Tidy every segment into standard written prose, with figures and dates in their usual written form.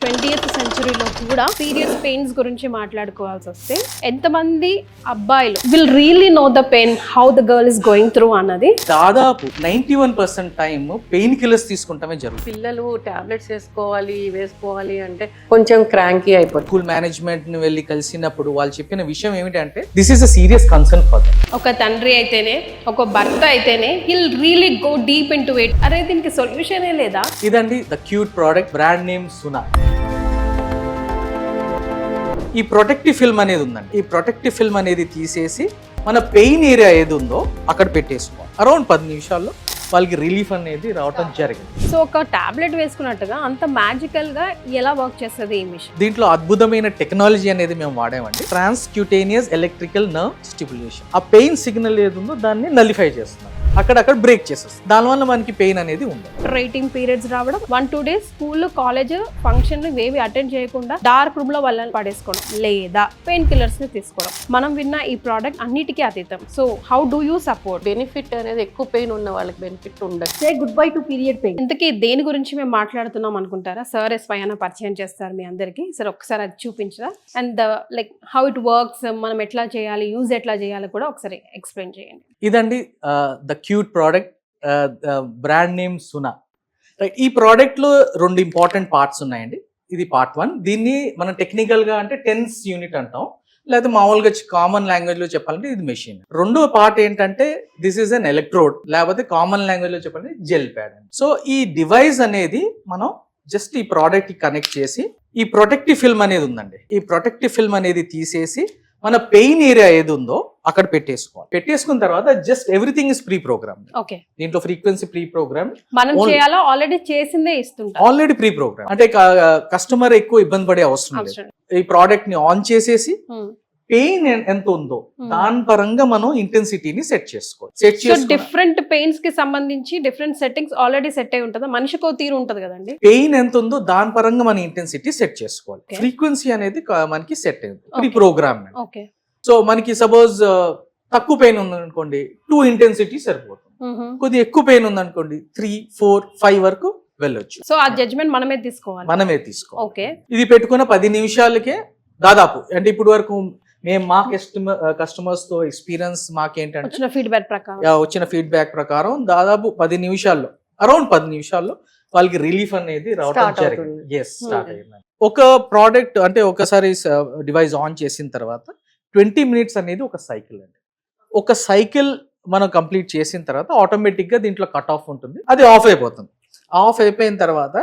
20th సెంచరీలో కూడా periods pains గురించి మాట్లాడుకోవాల్సి వస్తే ఎంతమంది అబ్బాయిలు will really know the pain how the girl is going through అన్నది దాదాపు 91% టైం పెయిన్ కిల్లర్స్ తీసుకుంటామే జరుగుతుంది. పిల్లలు టాబ్లెట్స్ వేసుకోవాలి అంటే కొంచెం క్రాంకీ అయిపోతుంది. స్కూల్ మేనేజ్మెంట్ ని వెళ్ళి కలిసినప్పుడు వాళ్ళు చెప్పిన విషయం ఏమిటంటే this is a serious concern for them. ఒక తండ్రి అయితేనే ఒక భర్త అయితేనే he'll really go deep into it. అరే దీనికి సొల్యూషనే లేదా? ఇదండి the cute product, brand name Suna. ఈ ప్రొటెక్టివ్ ఫిల్మ్ అనేది ఉందండి. ఈ ప్రొటెక్టివ్ ఫిల్మ్ అనేది తీసేసి మన పెయిన్ ఏరియా ఏది ఉందో అక్కడ పెట్టేసుకోవాలి. అరౌండ్ 10 నిమిషాల్లో వాళ్ళకి రిలీఫ్ అనేది రావటం జరిగింది. సో ఒక టాబ్లెట్ వేసుకున్నట్టుగా అంత మ్యాజికల్ గా ఎలా వర్క్ చేస్తుంది ఈ మిషన్? దీంట్లో అద్భుతమైన టెక్నాలజీ అనేది మేము వాడామండి. Transcutaneous electrical nerve stimulation. ఆ పెయిన్ సిగ్నల్ ఏది ఉందో దాన్ని నలిఫై చేస్తున్నాం, అక్కడక్కడ బ్రేక్ చేసేస్తాం. దానివల్ల మనకి పెయిన్ అనేది ఉండదు. రేటింగ్ పీరియడ్స్ రావడం, 1-2 days స్కూల్ కాలేజ్ ఫంక్షన్ ఏవి అటెండ్ చేయకుండా డార్క్ రూమ్ లో వాళ్ళని పడేసుకోవడం లేదా పెయిన్ కిల్లర్స్ ని తీసుకోవడం. మనం విన్న ఈ ప్రోడక్ట్ అన్నిటికీ అతీతం. So how do you support? Benefit అనేది ఎక్కువ పెయిన్ ఉన్న వాళ్ళకి బెనిఫిట్ ఉండదు. Say goodbye to period pain. ఇంతకీ దేని గురించి మేము మాట్లాడుతున్నాం అనుకుంటారా? సార్ స్వయాన పరిచయం చేస్తారు మీ అందరికి. సార్ ఒకసారి అది చూపించరా? And like how it works, మనం ఎట్లా చేయాలి, యూజ్ ఎట్లా చేయాలి కూడా ఒకసారి ఎక్స్ప్లెయిన్ చేయండి. ఇదండి the cute product, brand name Suna. Right, ఈ ప్రోడక్ట్ లో 2 ఇంపార్టెంట్ పార్ట్స్ ఉన్నాయండి. ఇది పార్ట్ 1. దీన్ని మనం టెక్నికల్ గా అంటే టెన్స్ యూనిట్ అంటాం, లేదా మామూలుగా కామన్ లాంగ్వేజ్ లో చెప్పాలంటే ఇది మెషిన్. రెండో పార్ట్ ఏంటంటే దిస్ ఈస్ అన్ ఎలక్ట్రోడ్, లేకపోతే కామన్ లాంగ్వేజ్ లో చెప్పాలంటే జెల్ ప్యాడ్. సో ఈ డివైస్ అనేది మనం జస్ట్ ఈ ప్రోడక్ట్ కి కనెక్ట్ చేసి ఈ ప్రొటెక్టివ్ ఫిల్మ్ అనేది ఉందండి. ఈ ప్రొటెక్టివ్ ఫిల్మ్ అనేది తీసేసి మన పెయిన్ ఏరియా ఏది ఉందో అక్కడ పెట్టేసుకోవాలి. పెట్టేసుకున్న తర్వాత just everything is pre programme. Okay, దీంట్లో ఫ్రీక్వెన్సీ ప్రీ ప్రోగ్రామ్ మనం చేయాలా? ఆల్రెడీ చేసిందే ఇస్తుంటాం. ఆల్రెడీ ప్రీ ప్రోగ్రామ్ అంటే కస్టమర్ ఎక్కువ ఇబ్బంది పడే అవసరం లేదు. ఈ ప్రోడక్ట్ ని ఆన్ చేసేసి పెయిన్ ఎంత ఉందో దాని పరంగా మనం ఇంటెన్సిటీని సెట్ చేసుకోవాలి. సెట్ చేసి డిఫరెంట్ పెయిన్స్ కి సంబంధించి డిఫరెంట్ సెట్టింగ్స్ ఆల్రెడీ సెట్ అయి ఉంటుందా? మనిషికో తీరు ఉంటది కదండి. పెయిన్ ఎంత ఉందో దాని పరంగా మన ఇంటెన్సిటీ సెట్ చేసుకోవాలి. ఫ్రీక్వెన్సీ అనేది మనకి సెట్ అయింది ప్రీ ప్రోగ్రామ్. ఓకే, సో మనకి సపోజ్ తక్కువ పెయిన్ ఉందనుకోండి 2 ఇంటెన్సిటీ సరిపోతుంది. కొద్దిగా ఎక్కువ పెయిన్ ఉందనుకోండి 3, 4, 5 వరకు వెళ్ళొచ్చు. సో ఆ జడ్జ్మెంట్ మనమే తీసుకోవాలి. ఓకే, ఇది పెట్టుకున్న 10 నిమిషాలకే దాదాపు, అంటే ఇప్పుడు వరకు మేము మా కస్టమర్స్ తో ఎక్స్పీరియన్స్ మాకేంటంటే వచ్చిన ఫీడ్బ్యాక్ ప్రకారం దాదాపు 10 నిమిషాల్లో, అరౌండ్ 10 నిమిషాల్లో వాళ్ళకి రిలీఫ్ అనేది రావడం జరిగింది. స్టార్ట్ అయింది. ఒక ప్రోడక్ట్ అంటే ఒకసారి డివైస్ ఆన్ చేసిన తర్వాత 20 minutes అనేది ఒక సైకిల్ అండి. ఒక సైకిల్ మనం కంప్లీట్ చేసిన తర్వాత ఆటోమేటిక్ గా దీంట్లో కట్ ఆఫ్ ఉంటుంది, అది ఆఫ్ అయిపోతుంది. ఆఫ్ అయిపోయిన తర్వాత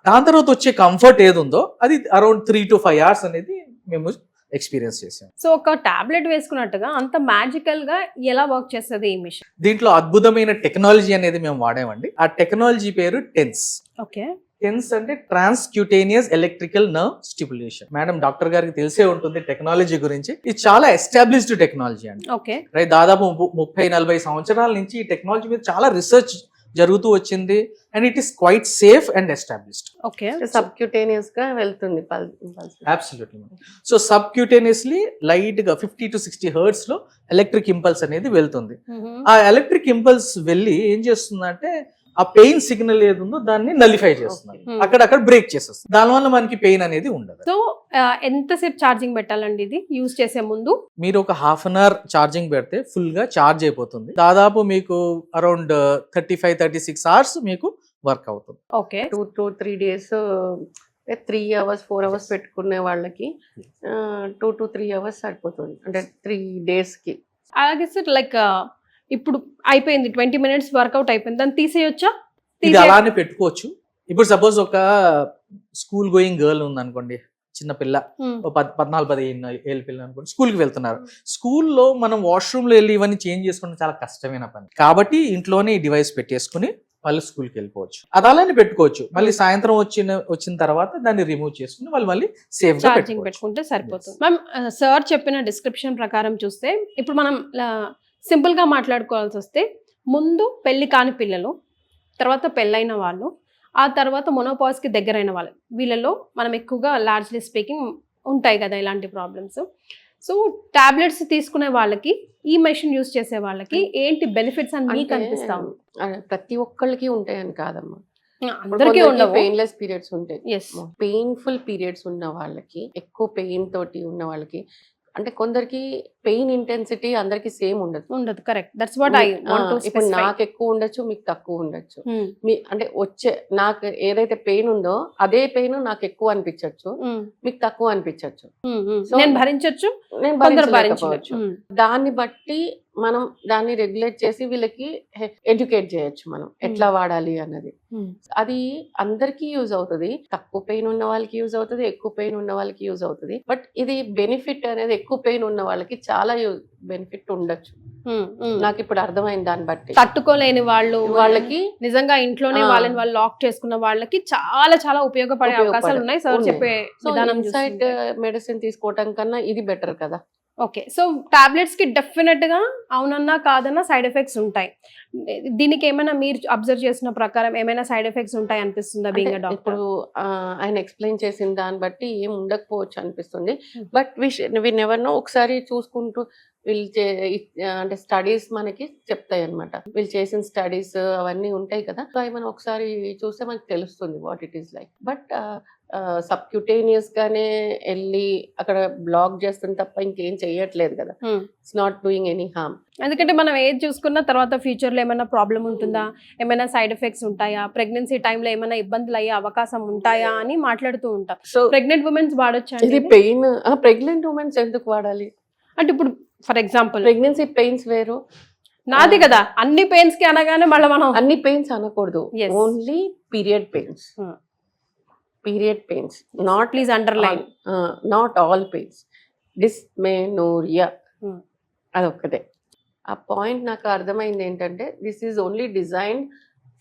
దాని తర్వాత వచ్చే కంఫర్ట్ ఏది ఉందో అది అరౌండ్ 3 to 5 hours అనేది మేము ఎక్స్పీరియన్స్ చేసాం. సో ఒక టాబ్లెట్ వేసుకున్నట్టుగా అంత మ్యాజికల్ గా ఎలా వర్క్ చేస్తుంది ఈ మిషన్? దీంట్లో అద్భుతమైన టెక్నాలజీ అనేది మేము వాడామండి. ఆ టెక్నాలజీ పేరు టెన్స్. ఓకే, టెన్స్ అంటే transcutaneous electrical nerve stimulation. Madam doctor గారికి తెలిసే ఉంటుంది టెక్నాలజీ గురించి. ఇది చాలా ఎస్టాబ్లిష్డ్ టెక్నాలజీ అండి. ఓకే, రైట్, దాదాపు 30-40 సంవత్సరాల నుంచి ఈ టెక్నాలజీ మీద చాలా రీసెర్చ్ జరుగుతూ వచ్చింది and it is quite safe and established. Okay, subcutaneous గా వెళ్తుంది. అబ్సల్యూట్లీ. సో సబ్క్యూటేనియస్లీ లైట్ గా 50 to 60 hertz లో ఎలక్ట్రిక్ ఇంపల్స్ అనేది వెళ్తుంది. ఆ ఎలక్ట్రిక్ ఇంపల్స్ వెళ్ళి ఏం చేస్తుందంటే ఆ పెయిన్ సిగ్నల్ ఏది ఉందో దాన్ని నలిఫై చేస్తుంది, అక్కడక్కడ బ్రేక్ చేసేస్తుంది. దానివల్ల మనకి పెయిన్ అనేది ఉండదు. సో ఎంతసేపు ఛార్జింగ్ పెట్టాలండి ఇది యూజ్ చేసే ముందు? మీరు ఒక 1/2 hour ఛార్జింగ్ పెడితే ఫుల్ గా ఛార్జ్ అయిపోతుంది. దాదాపు మీకు అరౌండ్ 35-36 hours మీకు వర్క్ అవుతుంది. Okay, 2 to 3 days 3 hours 4 hours పెట్టుకునే వాళ్ళకి 2 to 3 hours సరిపోతుంది, అంటే 3 days కి. అలాగే సార్ లైక్ ఇప్పుడు అయిపోయింది 20 minutes వర్కౌట్ అయిపోయింది, దాన్ని తీసేయొచ్చా? ఇది అలానే పెట్టుకోవచ్చు. ఇప్పుడు సపోజ్ ఒక స్కూల్ గోయింగ్ గర్ల్ ఉంది అనుకోండి, చిన్న పిల్ల 14-15 ఏళ్ళ పిల్ల అనుకోండి, స్కూల్ కి వెళ్తున్నారు. స్కూల్లో మనం వాష్రూమ్ లో వెళ్ళి ఇవన్నీ చేంజ్ చేసుకోవడం చాలా కష్టమైన పని. కాబట్టి ఇంట్లోనే ఈ డివైస్ పెట్టేసుకుని వాళ్ళు స్కూల్కి వెళ్ళిపోవచ్చు. అది అలానే పెట్టుకోవచ్చు. మళ్ళీ సాయంత్రం వచ్చిన తర్వాత దాన్ని రిమూవ్ చేసుకుని వాళ్ళు మళ్ళీ సేఫ్ గా ఛార్జింగ్ పెట్టుకుంటే సరిపోతుంది. మ్యామ్ సార్ చెప్పిన డిస్క్రిప్షన్ ప్రకారం చూస్తే ఇప్పుడు మనం సింపుల్ గా మాట్లాడుకోవాల్సి వస్తే ముందు పెళ్లి కాని పిల్లలు, తర్వాత పెళ్ళైన వాళ్ళు, ఆ తర్వాత మొనోపాజ్ కి దగ్గరైన వాళ్ళు, వీళ్ళలో మనం ఎక్కువగా లార్జ్లీ స్పీకింగ్ ఉంటాయి కదా ఇలాంటి ప్రాబ్లమ్స్. సో టాబ్లెట్స్ తీసుకునే వాళ్ళకి ఈ మెషిన్ యూజ్ చేసే వాళ్ళకి ఏంటి బెనిఫిట్స్ అని మీకు అనిపిస్తాము? ప్రతి ఒక్కళ్ళకి ఉంటాయని కాదమ్మా. అందరికీ ఉండవు. పెయిన్లెస్ పీరియడ్స్ ఉంటాయి, ఎస్ పెయిన్ఫుల్ పీరియడ్స్ ఉన్న వాళ్ళకి, ఎక్కువ పెయిన్ తోటి ఉన్న వాళ్ళకి, అంటే కొందరికి పెయిన్ ఇంటెన్సిటీ అందరికి సేమ్ ఉండదు. Correct, that's what I want to ఇప్పుడు స్పెసిఫై. నాకు ఎక్కువ ఉండొచ్చు, మీకు తక్కువ ఉండొచ్చు. అంటే నాకు ఏదైతే పెయిన్ ఉందో అదే పెయిన్ నాకు ఎక్కువ అనిపించవచ్చు, మీకు తక్కువ అనిపించవచ్చు. So, నేను భరించొచ్చు, నేను కొందరు భరించలేకపోవచ్చు. భరించవచ్చు. దాన్ని బట్టి మనం దాన్ని రెగ్యులేట్ చేసి వీళ్ళకి ఎడ్యుకేట్ చేయొచ్చు మనం ఎట్లా వాడాలి అన్నది. అది అందరికీ యూజ్ అవుతుంది, తక్కువ పెయిన్ ఉన్న వాళ్ళకి యూజ్ అవుతుంది, ఎక్కువ పెయిన్ ఉన్న వాళ్ళకి యూజ్ అవుతుంది. బట్ ఇది బెనిఫిట్ అనేది ఎక్కువ పెయిన్ ఉన్న వాళ్ళకి చాలా బెనిఫిట్ ఉండొచ్చు. నాకు ఇప్పుడు అర్థమైంది దాన్ని బట్టి. తట్టుకోలేని వాళ్ళకి నిజంగా ఇంట్లోనే ఆ. వాళ్ళని వాళ్ళు లాక్ చేసుకున్న వాళ్ళకి చాలా చాలా ఉపయోగపడే అవకాశాలు ఉన్నాయి సార్ ఉన్నాయి. చెప్పే సో విధానం ఇన్సైడ్ మెడిసిన్ తీసుకోవటం కన్నా ఇది బెటర్ కదా. ఓకే, సో టాబ్లెట్స్ కి డెఫినెట్ గా అవునన్నా కాదన్నా సైడ్ ఎఫెక్ట్స్ ఉంటాయి. దీనికి ఏమైనా మీరు అబ్జర్వ్ చేసిన ప్రకారం ఏమైనా సైడ్ ఎఫెక్ట్స్ ఉంటాయి అనిపిస్తుందా బీయింగ్ అంటే డాక్టర్? ఇప్పుడు ఆయన ఎక్స్ప్లెయిన్ చేసిన దాన్ని బట్టి ఏం ఉండకపోవచ్చు అనిపిస్తుంది. Hmm. But we never know. ఒకసారి చూసుకుంటూ వీళ్ళు అంటే స్టడీస్ మనకి చెప్తాయి అనమాట. వీళ్ళు చేసిన స్టడీస్ అవన్నీ ఉంటాయి కదా. సో అవి మనం ఒకసారి చూస్తే మనకి తెలుస్తుంది what it is like. But subcutaneous గానే వెళ్ళి అక్కడ బ్లాక్ చేస్తుంది తప్ప ఇంకేం చెయ్యట్లేదు కదా. It's not doing any harm. ఎందుకంటే మనం ఏది చూసుకున్న తర్వాత ఫ్యూచర్ లో ఏమైనా ప్రాబ్లం ఉంటుందా, ఏమైనా సైడ్ ఎఫెక్ట్స్ ఉంటాయా, ప్రెగ్నెన్సీ టైంలో ఏమైనా ఇబ్బందులు అయ్యే అవకాశం ఉంటాయా అని మాట్లాడుతూ ఉంటాం. సో ప్రెగ్నెంట్ ఉమెన్స్ వాడొచ్చా ఇది పెయిన్ ప్రెగ్నెంట్ ఉమెన్స్ ఎందుకు వాడాలి? అంటే ఇప్పుడు ఫర్ ఎగ్జాంపుల్ ప్రెగ్నెన్సీ పెయిన్స్ వేరు, నాది కదా అన్ని పెయిన్స్ కి అనగానే మళ్ళీ మనం అన్ని పెయిన్స్ అనకూడదు. Yes. Only period pains. Period pains, not please underline. Not all pains. Dysmenorrhoea అదొక్కటే. ఆ పాయింట్ నాకు అర్థమైంది ఏంటంటే this is only design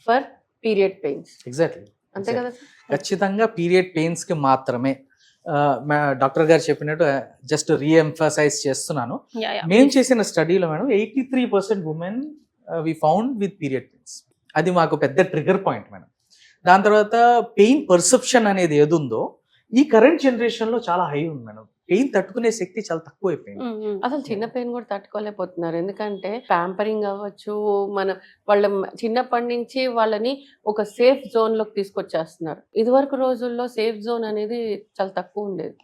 for period pains. Exactly, అంతే కదా. ఖచ్చితంగా పీరియడ్ పెయిన్స్ కి మాత్రమే. డాక్టర్ గారు చెప్పినట్టు జస్ట్ రీఎంఫసైజ్ చేస్తున్నాను. మేము చేసిన స్టడీలో madam 83% women we found with period pains. అది మాకు పెద్ద ట్రిగర్ పాయింట్ మేడం. దాని తర్వాత పెయిన్ పర్సెప్షన్ అనేది ఏది ఉందో ఈ కరెంట్ జనరేషన్ లో చాలా హై ఉంది మేడం. పెయిన్ తట్టుకునే శక్తి చాలా తక్కువ అయిపోయింది. అసలు చిన్న పెయిన్ కూడా తట్టుకోలేకపోతున్నారు. ఎందుకంటే ప్యాంపరింగ్ అవ్వచ్చు, వాళ్ళ చిన్నప్పటి నుంచి వాళ్ళని ఒక సేఫ్ జోన్ లోకి తీసుకొచ్చేస్తున్నారు. ఇదివరకు రోజుల్లో సేఫ్ జోన్ అనేది చాలా తక్కువ ఉండేది.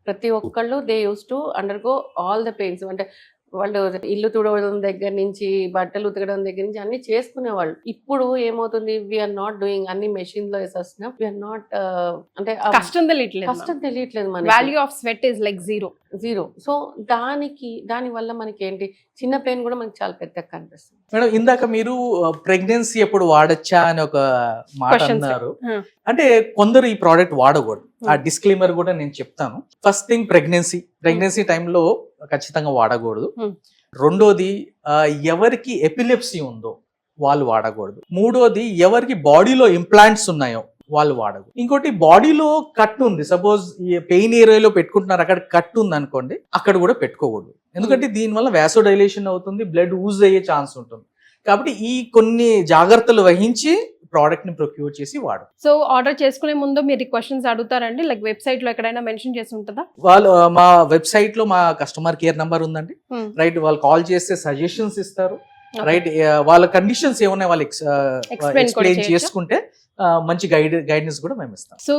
ప్రతి ఒక్కళ్ళు they use to undergo all the pains. అంటే వాళ్ళు ఇల్లు తుడవడం దగ్గర నుంచి, బట్టలు ఉతకడం దగ్గర నుంచి అన్ని చేసుకునేవాళ్ళు. ఇప్పుడు ఏమవుతుంది, వీఆర్ నాట్ డూయింగ్, అన్ని మెషిన్ లో వేసేస్తున్నాం. వీఆర్ నాట్ అంటే కష్టం తెలియట్లేదు మనకి. Value of sweat is like zero. So దాని వల్ల మనకి ఏంటి, చిన్న పెయిన్ కూడా మనకి చాలా పెద్దగా కనిపిస్తుంది. మేడం ఇందాక మీరు ప్రెగ్నెన్సీ ఎప్పుడు వాడచ్చా అని ఒక మాట అన్నారు. అంటే కొందరు ఈ ప్రోడక్ట్ వాడకూడదు. ఆ డిస్క్లైమర్ కూడా నేను చెప్తాను. ఫస్ట్ థింగ్, ప్రెగ్నెన్సీ టైంలో ఖచ్చితంగా వాడకూడదు. రెండోది, ఎవరికి ఎపిలెప్సీ ఉందో వాళ్ళు వాడకూడదు. మూడోది, ఎవరికి బాడీలో ఇంప్లాంట్స్ ఉన్నాయో వాళ్ళు వాడదు. ఇంకోటి, బాడీలో కట్ ఉంది, సపోజ్ ఈ పెయిన్ ఏరియాలో పెట్టుకుంటున్నారు, అక్కడ కట్ ఉంది అనుకోండి, అక్కడ కూడా పెట్టుకోకూడదు. ఎందుకంటే దీనివల్ల వ్యాసోడైలేషన్ అవుతుంది, బ్లడ్ యూజ్ అయ్యే ఛాన్స్ ఉంటుంది. కాబట్టి ఈ కొన్ని జాగ్రత్తలు వహించి ప్రోడక్ట్ ని ప్రొక్యూర్ చేసి వాడు. సో ఆర్డర్ చేసుకునే ముందు మీరు క్వశ్చన్స్ అడుగుతారండి, లైక్ వెబ్సైట్ లో ఎక్కడైనా మెన్షన్ చేసి ఉంటుందా? వాళ్ళు మా వెబ్సైట్ లో మా కస్టమర్ కేర్ నంబర్ ఉందండి. రైట్, వాళ్ళు కాల్ చేస్తే సజెషన్స్ ఇస్తారు. రైట్, వాళ్ళ కండిషన్స్ ఏమున్నాయి వాళ్ళు ఎక్స్ప్లెయిన్ చేసుకుంటే మంచి గైడెన్స్ కూడా మేము ఇస్తాం. సో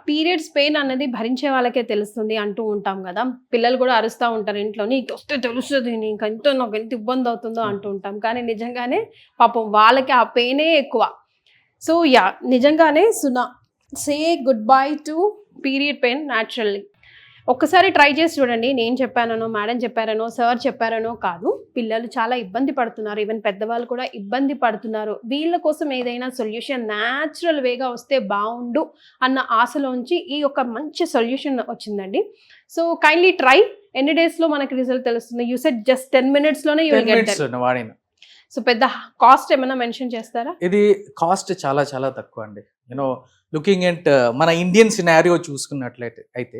పీరియడ్స్ పెయిన్ అనేది భరించే వాళ్ళకే తెలుస్తుంది అంటూ ఉంటాం కదా. పిల్లలు కూడా అరుస్తూ ఉంటారు ఇంట్లో, నీకు వస్తే తెలుస్తుంది, నాకు ఎంత ఇబ్బంది అవుతుందో అంటూ ఉంటాం. కానీ నిజంగానే పాపం వాళ్ళకి ఆ పెయినే ఎక్కువ. సో నిజంగానే సే goodbye to period pain naturally. ఒక్కసారి ట్రై చేసి చూడండి. నేను చెప్పానో, మేడం చెప్పారనో, సార్ చెప్పారనో కాదు, పిల్లలు చాలా ఇబ్బంది పడుతున్నారు, ఈవెన్ పెద్దవాళ్ళు కూడా ఇబ్బంది పడుతున్నారు. వీళ్ళ కోసం ఏదైనా సొల్యూషన్ న్యాచురల్ వేగా వస్తే బాగుండు అన్న ఆశలోంచి ఈ ఒక మంచి సొల్యూషన్ వచ్చిందండి. So kindly try. ఎన్ని డేస్ లో మనకి రిజల్ట్ తెలుస్తుంది? యూ సెడ్ జస్ట్ 10 minutes లోనే యూ విల్ గెట్ దట్. వాడిన. సో పెద్ద కాస్ట్ ఏమైనా మెన్షన్ చేస్తారా? ఇది కాస్ట్ చాలా చాలా తక్కువ అండి. యూనో లుకింగ్ ఎట్ మన ఇండియన్ సినారియో చూసుకున్నట్లయితే అయితే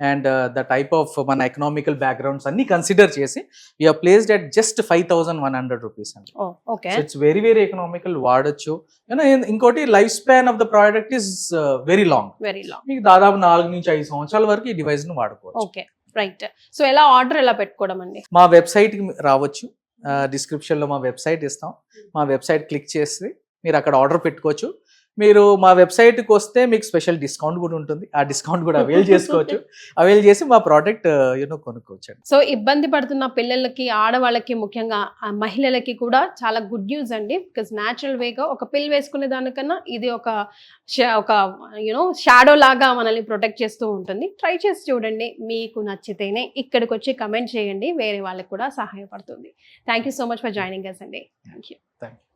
అండ్ ద టైప్ ఆఫ్ మన ఎకనామికల్ బ్యాక్గ్రౌండ్స్ అన్ని కన్సిడర్ చేసి we are placed at just 5,100 rupees అండి. ఇట్స్ వెరీ వెరీ ఎకనామికల్, వాడచ్చు. ఇంకోటి, life span of the product is very long. మీకు దాదాపు 4 నుంచి 5 సంవత్సరాల వరకు ఈ డివైస్ ను వాడుకోవచ్చు. Okay, right. సో ఎలా ఆర్డర్ ఎలా పెట్టుకోవడం అండి? మా వెబ్సైట్ కి రావచ్చు, డిస్క్రిప్షన్ లో మా వెబ్సైట్ ఇస్తాం. మా వెబ్సైట్ క్లిక్ చేసి మీరు అక్కడ ఆర్డర్ పెట్టుకోవచ్చు. మీరు మా వెబ్సైట్కి వస్తే మీకు స్పెషల్ డిస్కౌంట్ కూడా ఉంటుంది. ఆ డిస్కౌంట్ కూడా అవైల్ చేసుకోవచ్చు. అవైల్ చేసి మా ప్రోడక్ట్ కొనుక్కోవచ్చు. సో ఇబ్బంది పడుతున్న పిల్లలకి, ఆడవాళ్ళకి, ముఖ్యంగా ఆ మహిళలకి కూడా చాలా గుడ్ న్యూస్ అండి. బికాస్ న్యాచురల్ వేగా ఒక పిల్ వేసుకునే దానికన్నా ఇది ఒక షాడో లాగా మనల్ని ప్రొటెక్ట్ చేస్తూ ఉంటుంది. ట్రై చేసి చూడండి, మీకు నచ్చితేనే ఇక్కడికి వచ్చి కమెంట్ చేయండి, వేరే వాళ్ళకి కూడా సహాయపడుతుంది. Thank you so much for joining us అండి. Thank you. Thank you.